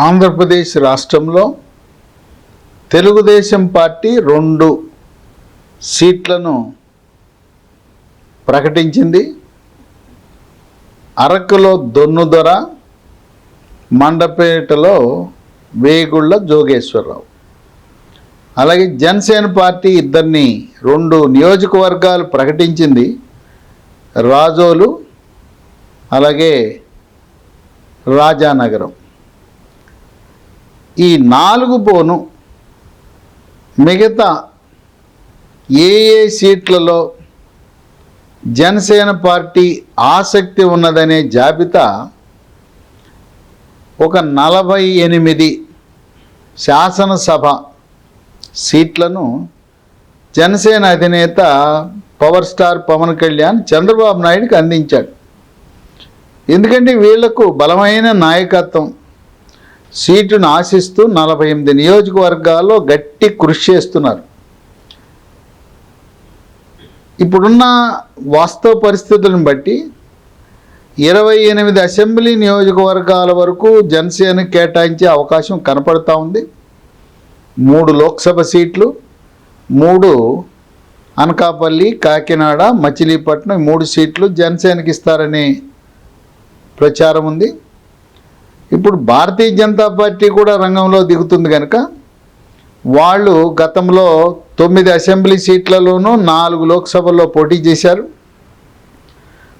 ఆంధ్రప్రదేశ్ రాష్ట్రంలో తెలుగుదేశం పార్టీ 2 సీట్లను ప్రకటించింది. అరకులో దొన్నుదొర, మండపేటలో వేగుళ్ళ జోగేశ్వరరావు. అలాగే జనసేన పార్టీ 2 నియోజకవర్గాలు ప్రకటించింది. రాజోలు అలాగే రాజానగరం. ఈ 4 పోను మిగతా ఏ సీట్లలో జనసేన పార్టీ ఆసక్తి ఉన్నదనే జాబితా ఒక 48 శాసనసభ సీట్లను జనసేన అధినేత పవర్ స్టార్ పవన్ కళ్యాణ్ చంద్రబాబు నాయుడుకి అందించాడు. ఎందుకంటే వీళ్లకు బలమైన నాయకత్వం, సీటును ఆశిస్తూ 48 నియోజకవర్గాల్లో గట్టి కృషి చేస్తున్నారు. ఇప్పుడున్న వాస్తవ పరిస్థితులను బట్టి 28 అసెంబ్లీ నియోజకవర్గాల వరకు జనసేన కేటాయించే అవకాశం కనపడతా ఉంది. 3 లోక్సభ సీట్లు, 3 అనకాపల్లి, కాకినాడ, మచిలీపట్నం 3 సీట్లు జనసేనకి ఇస్తారనే ప్రచారం ఉంది. ఇప్పుడు భారతీయ జనతా పార్టీ కూడా రంగంలో దిగుతుంది కనుక వాళ్ళు గతంలో 9 అసెంబ్లీ సీట్లలోనూ 4 లోక్సభల్లో పోటీ చేశారు.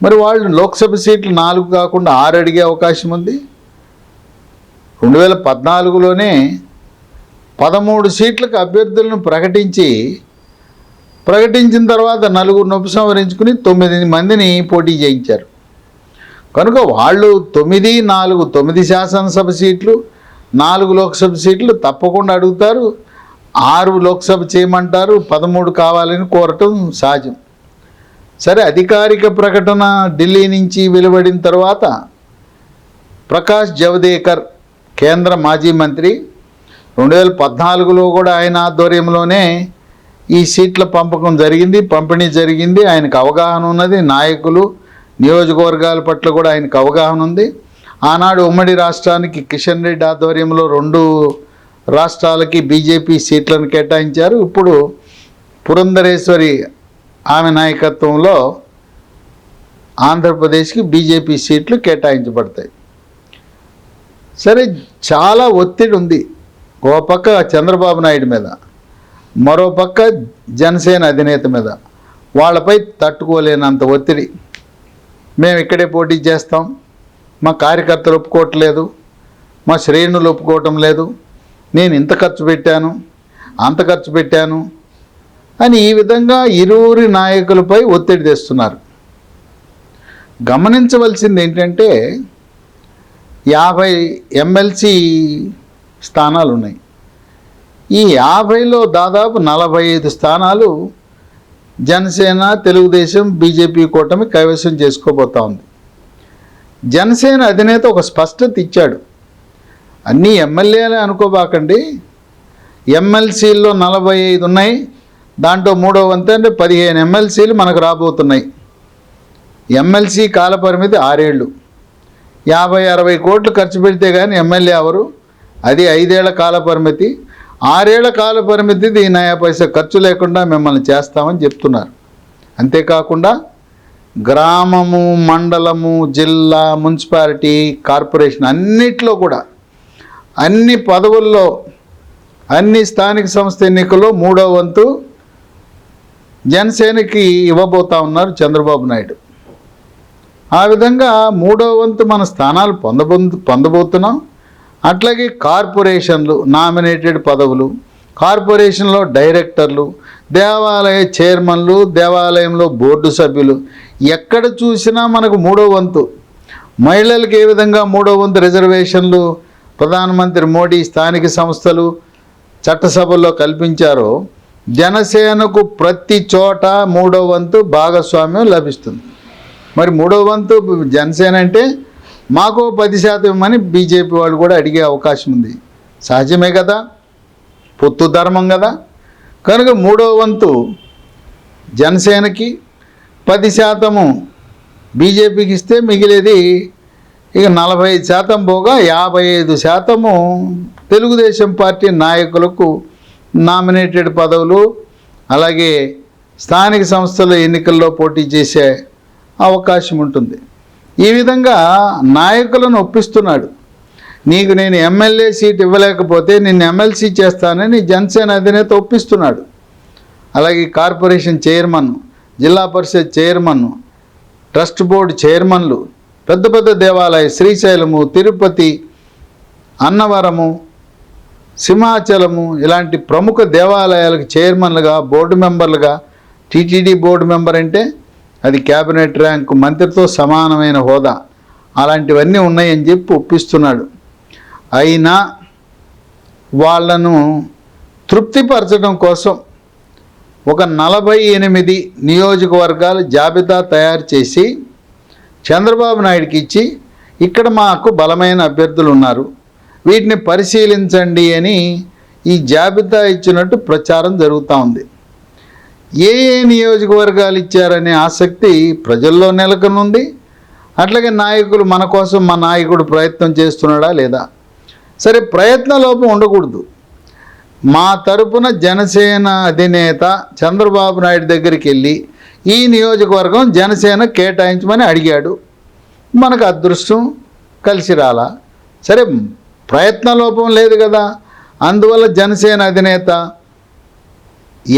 మరి వాళ్ళు లోక్సభ సీట్లు 4 కాకుండా 6 అడిగే అవకాశం ఉంది. 2014లోనే 13 సీట్లకు అభ్యర్థులను ప్రకటించిన తర్వాత 4 ఉపసంహరించుకుని 9 మందిని పోటీ చేయించారు. కనుక వాళ్ళు 9 శాసనసభ సీట్లు, 4 లోక్సభ సీట్లు తప్పకుండా అడుగుతారు. 6 లోక్సభ చేయమంటారు, 13 కావాలని కోరటం సహజం. సరే, అధికారిక ప్రకటన ఢిల్లీ నుంచి వెలువడిన తర్వాత ప్రకాష్ జవదేకర్, కేంద్ర మాజీ మంత్రి, 2014లో కూడా ఆయన ఆధ్వర్యంలోనే ఈ సీట్ల పంపిణీ జరిగింది. ఆయనకు అవగాహన ఉన్నది. నాయకులు, నియోజకవర్గాల పట్ల కూడా ఆయనకు అవగాహన ఉంది. ఆనాడు ఉమ్మడి రాష్ట్రానికి కిషన్ రెడ్డి ఆధ్వర్యంలో 2 రాష్ట్రాలకి బీజేపీ సీట్లను కేటాయించారు. ఇప్పుడు పురంధరేశ్వరి ఆమె నాయకత్వంలో ఆంధ్రప్రదేశ్కి బీజేపీ సీట్లు కేటాయించబడతాయి. సరే, చాలా ఒత్తిడి ఉంది. ఓ పక్క చంద్రబాబు నాయుడు మీద, మరో పక్క జనసేన అధినేత మీద. వాళ్ళపై తట్టుకోలేనంత ఒత్తిడి. మేము ఇక్కడే పోటీ చేస్తాం, మా కార్యకర్తలు ఒప్పుకోవట్లేదు, మా శ్రేణులు ఒప్పుకోవటం లేదు, నేను ఇంత ఖర్చు పెట్టాను, అంత ఖర్చు పెట్టాను అని ఈ విధంగా ఇరువురి నాయకులపై ఒత్తిడి తెస్తున్నారు. గమనించవలసింది ఏంటంటే 50 ఎమ్మెల్సీ స్థానాలు ఉన్నాయి. ఈ 50లో దాదాపు 45 స్థానాలు జనసేన, తెలుగుదేశం, బీజేపీ కూటమి కైవసం చేసుకోబోతా ఉంది. జనసేన అధినేత ఒక స్పష్టత ఇచ్చాడు. అన్నీ ఎమ్మెల్యేలే అనుకోబాకండి, ఎమ్మెల్సీల్లో 45 ఉన్నాయి, దాంట్లో 3వ వంతు అంటే 15 ఎమ్మెల్సీలు మనకు రాబోతున్నాయి. ఎమ్మెల్సీ కాలపరిమితి 6 ఏళ్ళు. 50-60 కోట్లు ఖర్చు పెడితే కానీ ఎమ్మెల్యే ఎవరు? అది 5 ఏళ్ల కాలపరిమితి. 6 ఏళ్ల కాలపరిమితిది 9 పైసా ఖర్చు లేకుండా మిమ్మల్ని చేస్తామని చెప్తున్నారు. అంతేకాకుండా గ్రామము, మండలము, జిల్లా, మున్సిపాలిటీ, కార్పొరేషన్ అన్నిట్లో కూడా అన్ని పదవుల్లో, అన్ని స్థానిక సంస్థ ఎన్నికల్లో 3వ వంతు జనసేనకి ఇవ్వబోతా ఉన్నారు చంద్రబాబు నాయుడు. ఆ విధంగా 3వ వంతు మన స్థానాలు పొందబోతున్నాం. అట్లాగే కార్పొరేషన్లు, నామినేటెడ్ పదవులు, కార్పొరేషన్లో డైరెక్టర్లు, దేవాలయ చైర్మన్లు, దేవాలయంలో బోర్డు సభ్యులు, ఎక్కడ చూసినా మనకు 3వ వంతు. మహిళలకు ఏ విధంగా 3వ వంతు రిజర్వేషన్లు ప్రధానమంత్రి మోడీ స్థానిక సంస్థలు చట్టసభల్లో కల్పించారో, జనసేనకు ప్రతి చోట 3వ వంతు భాగస్వామ్యం లభిస్తుంది. మరి 3వ వంతు జనసేన అంటే మాకు 10% ఇవ్వమని బీజేపీ వాళ్ళు కూడా అడిగే అవకాశం ఉంది. సహజమే కదా, పొత్తు ధర్మం కదా. కనుక 3వ వంతు జనసేనకి, 10% బీజేపీకి ఇస్తే మిగిలేది ఇక 45% పోగా 55% తెలుగుదేశం పార్టీ నాయకులకు నామినేటెడ్ పదవులు, అలాగే స్థానిక సంస్థల ఎన్నికల్లో పోటీ చేసే అవకాశం ఉంటుంది. ఈ విధంగా నాయకులను ఒప్పిస్తున్నాడు. నీకు నేను ఎమ్మెల్యే సీట్ ఇవ్వలేకపోతే నిన్ను ఎమ్మెల్సీ చేస్తానని జనసేన అధినేత ఒప్పిస్తున్నాడు. అలాగే కార్పొరేషన్ చైర్మన్, జిల్లా పరిషత్ చైర్మన్, ట్రస్ట్ బోర్డు చైర్మన్లు, పెద్ద పెద్ద దేవాలయ శ్రీశైలము, తిరుపతి, అన్నవరము, సింహాచలము ఇలాంటి ప్రముఖ దేవాలయాలకు చైర్మన్లుగా, బోర్డు మెంబర్లుగా, టీటీడీ బోర్డు మెంబర్ అంటే అది క్యాబినెట్ ర్యాంకు, మంత్రితో సమానమైన హోదా, అలాంటివన్నీ ఉన్నాయని చెప్పి ఒప్పిస్తున్నాడు. అయినా వాళ్లను తృప్తిపరచడం కోసం ఒక 48 నియోజకవర్గాల జాబితా తయారు చేసి చంద్రబాబు నాయుడికి ఇచ్చి, ఇక్కడ మాకు బలమైన అభ్యర్థులు ఉన్నారు, వీటిని పరిశీలించండి అని ఈ జాబితా ఇచ్చినట్టు ప్రచారం జరుగుతూ ఉంది. ఏ నియోజకవర్గాలు ఇచ్చారనే ఆసక్తి ప్రజల్లో నెలకొనుంది. అట్లాగే నాయకులు మన కోసం మా నాయకుడు ప్రయత్నం చేస్తున్నాడా లేదా? సరే, ప్రయత్న లోపం ఉండకూడదు. మా తరపున జనసేన అధినేత చంద్రబాబు నాయుడు దగ్గరికి వెళ్ళి ఈ నియోజకవర్గం జనసేన కేటాయించమని అడిగాడు, మనకు అదృష్టం కలిసి రాలా. సరే, ప్రయత్న లోపం లేదు కదా. అందువల్ల జనసేన అధినేత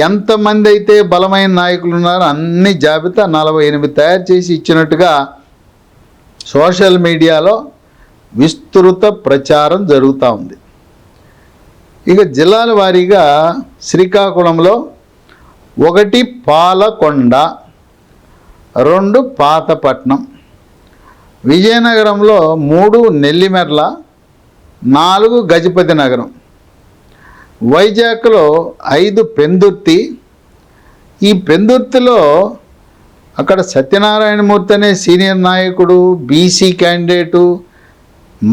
ఎంతమంది అయితే బలమైన నాయకులు ఉన్నారో అన్ని జాబితా 48 తయారు చేసి ఇచ్చినట్టుగా సోషల్ మీడియాలో విస్తృత ప్రచారం జరుగుతూ ఉంది. ఇక జిల్లాల వారీగా శ్రీకాకుళంలో 1 పాలకొండ, 2 పాతపట్నం, విజయనగరంలో 3 నెల్లిమెర్ల, 4 గజపతి నగరం, వైజాగ్లో 5 పెందుర్తి. ఈ పెందుర్తిలో అక్కడ సత్యనారాయణమూర్తి అనే సీనియర్ నాయకుడు, బీసీ క్యాండిడేటు,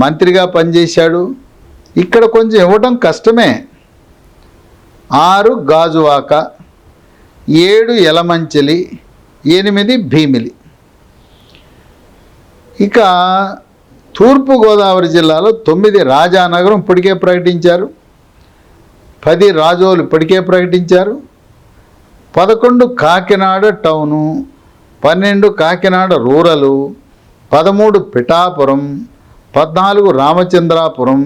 మంత్రిగా పనిచేశాడు. ఇక్కడ కొంచెం ఇవ్వడం కష్టమే. 6 గాజువాక, 7 యలమంచిలి, 8 భీమిలి. ఇక తూర్పుగోదావరి జిల్లాలో 9 రాజానగరం ఇప్పటికే ప్రకటించారు, 10 రాజోలు ఇప్పటికే ప్రకటించారు, 11 కాకినాడ టౌను, 12 కాకినాడ రూరలు, 13 పిఠాపురం, 14 రామచంద్రాపురం,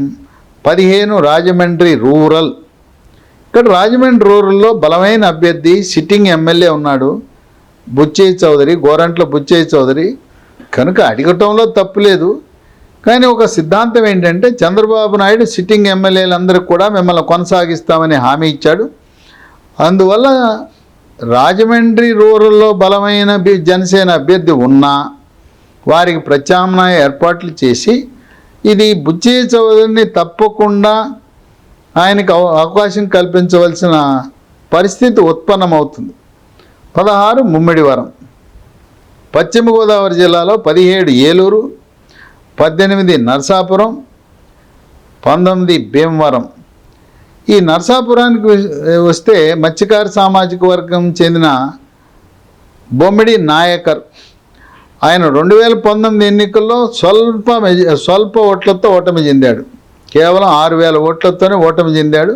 15 రాజమండ్రి రూరల్. ఇక్కడ రాజమండ్రి రూరల్లో బలమైన అభ్యర్థి సిట్టింగ్ ఎమ్మెల్యే ఉన్నాడు, బుచ్చయ్య చౌదరి, గోరంట్ల బుచ్చయ్య చౌదరి. కనుక అడగటంలో తప్పులేదు. కానీ ఒక సిద్ధాంతం ఏంటంటే చంద్రబాబు నాయుడు సిట్టింగ్ ఎమ్మెల్యేలందరికీ కూడా మిమ్మల్ని కొనసాగిస్తామని హామీ ఇచ్చాడు. అందువల్ల రాజమండ్రి రూరల్లో బలమైన జనసేన అభ్యర్థి ఉన్నా వారికి ప్రత్యామ్నాయ ఏర్పాట్లు చేసి ఇది బుచ్చయ్య చౌదరిని తప్పకుండా ఆయనకు అవకాశం కల్పించవలసిన పరిస్థితి ఉత్పన్నమవుతుంది. 16 ముమ్మిడివరం, పశ్చిమ గోదావరి జిల్లాలో 17 ఏలూరు, 18 నరసాపురం, 19 భీమవరం. ఈ నరసాపురానికి వస్తే మత్స్యకార సామాజిక వర్గం చెందిన బొమ్మిడి నాయకర్, ఆయన 2019 ఎన్నికల్లో స్వల్ప ఓట్లతో ఓటమి చెందాడు. కేవలం 6,000 ఓట్లతోనే ఓటమి చెందాడు.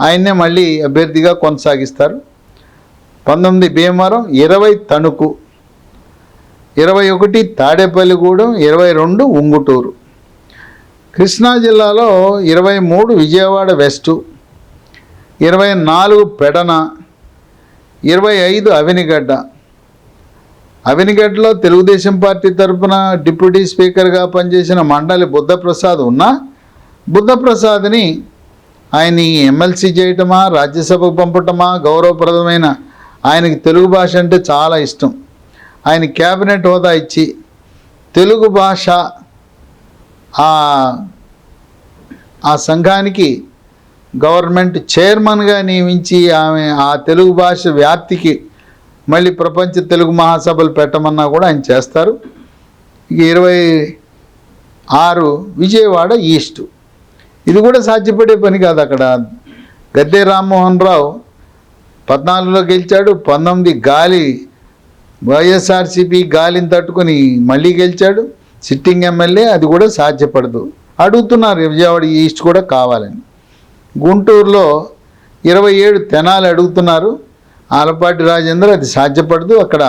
ఆయన్నే మళ్ళీ అభ్యర్థిగా కొనసాగిస్తారు. 19 భీమవరం, 20 తణుకు, 21 తాడేపల్లిగూడెం, 22 ఉంగుటూరు. కృష్ణా జిల్లాలో 23 విజయవాడ వెస్టు, 24 పెడన, 25 అవినిగడ్డ. అవినిగడ్డలో తెలుగుదేశం పార్టీ తరఫున డిప్యూటీ స్పీకర్గా పనిచేసిన మండలి బుద్ధప్రసాద్ ఉన్నా బుద్ధప్రసాద్ని ఆయన్ని ఎమ్మెల్సీ చేయటమా, రాజ్యసభకు పంపటమా గౌరవప్రదమైన, ఆయనకి తెలుగు భాష అంటే చాలా ఇష్టం. ఆయన క్యాబినెట్ హోదా ఇచ్చి తెలుగు భాష ఆ సంఘానికి గవర్నమెంట్ చైర్మన్గా నియమించి ఆమె ఆ తెలుగు భాష వ్యాప్తికి మళ్ళీ ప్రపంచ తెలుగు మహాసభలు పెట్టమన్నా కూడా ఆయన చేస్తారు. 26 విజయవాడ ఈస్ట్. ఇది కూడా సాధ్యపడే పని కాదు. అక్కడ గద్దె రామ్మోహన్ రావు 14లో గెలిచాడు, 19 గాలి వైఎస్ఆర్సీపీ గాలిని తట్టుకొని మళ్ళీ గెలిచాడు. సిట్టింగ్ ఎమ్మెల్యే, అది కూడా సాధ్యపడదు. అడుగుతున్నారు విజయవాడ ఈస్ట్ కూడా కావాలని. గుంటూరులో 27 తెనాలి అడుగుతున్నారు. ఆలపాటి రాజేందర్, అది సాధ్యపడదు. అక్కడ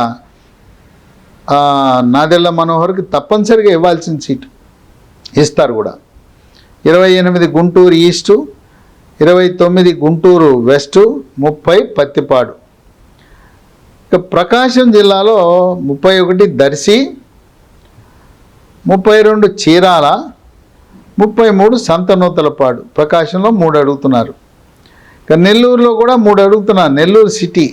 నాదెళ్ల మనోహర్కి తప్పనిసరిగా ఇవ్వాల్సిన సీటు ఇస్తారు కూడా. 28 గుంటూరు ఈస్టు, 29 గుంటూరు వెస్టు, 30 పత్తిపాడు. ఇక ప్రకాశం జిల్లాలో 31 దర్శి, 32 చీరాల, 33 సంతనూతలపాడు. ప్రకాశంలో 3 అడుగుతున్నారు. ఇక నెల్లూరులో కూడా 3 అడుగుతున్నారు. నెల్లూరు సిటీ,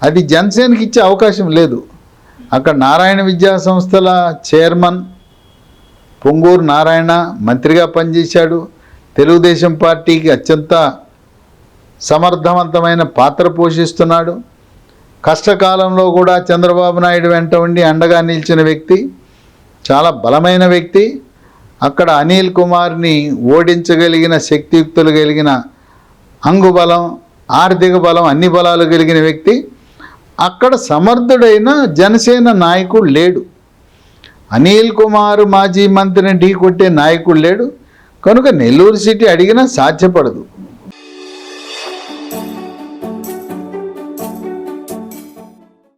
అది జనసేనకి ఇచ్చే అవకాశం లేదు. అక్కడ నారాయణ విద్యా సంస్థల చైర్మన్ పొంగూరు నారాయణ మంత్రిగా పనిచేశాడు. తెలుగుదేశం పార్టీకి అత్యంత సమర్థవంతమైన పాత్ర పోషిస్తున్నాడు. కష్టకాలంలో కూడా చంద్రబాబు నాయుడు వెంట ఉండి అండగా నిలిచిన వ్యక్తి, చాలా బలమైన వ్యక్తి. అక్కడ అనిల్ కుమార్ని ఓడించగలిగిన శక్తియుక్తులు కలిగిన అంగుబలం, ఆర్థిక బలం, అన్ని బలాలు కలిగిన వ్యక్తి. అక్కడ సమర్థుడైన జనసేన నాయకుడు లేడు. అనిల్ కుమార్ మాజీ మంత్రిని ఢీ కొట్టే నాయకుడు లేడు. కనుక నెల్లూరు సిటీ అడిగినా సాధ్యపడదు.